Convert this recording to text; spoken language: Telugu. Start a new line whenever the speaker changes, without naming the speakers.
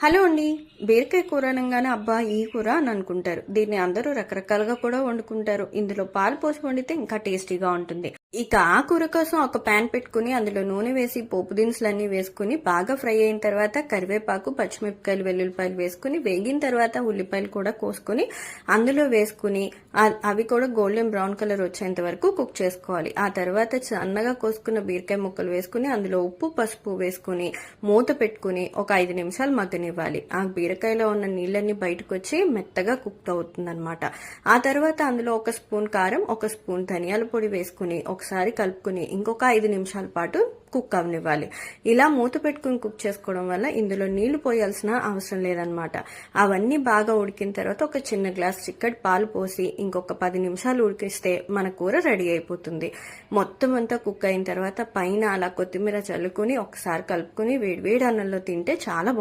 హలో అండి. బీరకాయ కూర అనగానే అబ్బా ఈ కూర అని అనుకుంటారు. దీన్ని అందరూ రకరకాలుగా కూడా వండుకుంటారు. ఇందులో పాలు పోసి వండితే ఇంకా టేస్టీగా ఉంటుంది. ఇక ఆ కూర కోసం ఒక ప్యాన్ పెట్టుకుని అందులో నూనె వేసి పోపు దినుసులన్నీ వేసుకుని బాగా ఫ్రై అయిన తర్వాత కరివేపాకు, పచ్చిమిరపకాయలు, వెల్లుల్లిపాయలు వేసుకుని వేగిన తర్వాత ఉల్లిపాయలు కూడా కోసుకుని అందులో వేసుకుని అవి కూడా గోల్డెన్ బ్రౌన్ కలర్ వచ్చేంత వరకు కుక్ చేసుకోవాలి. ఆ తర్వాత సన్నగా కోసుకున్న బీరకాయ ముక్కలు వేసుకుని అందులో ఉప్పు, పసుపు వేసుకుని మూత పెట్టుకుని ఒక 5 నిమిషాలు మగ్గనివ్వాలి. ఆ బీరకాయలో ఉన్న నీళ్ళన్నీ బయటకు వచ్చి మెత్తగా కుక్ అవుతుందన్నమాట. ఆ తర్వాత అందులో ఒక స్పూన్ కారం, ఒక స్పూన్ ధనియాల పొడి వేసుకుని ఒకసారి కలుపుకుని ఇంకొక 5 నిమిషాల పాటు కుక్ అవనివ్వాలి. ఇలా మూత పెట్టుకుని కుక్ చేసుకోవడం వల్ల ఇందులో నీళ్లు పోయాల్సిన అవసరం లేదనమాట. అవన్నీ బాగా ఉడికిన తర్వాత ఒక చిన్న గ్లాస్ చిక్కటి పాలు పోసి ఇంకొక 10 నిమిషాలు ఉడికిస్తే మన కూర రెడీ అయిపోతుంది. మొత్తం అంతా కుక్ అయిన తర్వాత పైన అలా కొత్తిమీర చల్లుకుని ఒకసారి కలుపుకుని వేడి వేడి అన్నంలో తింటే చాలా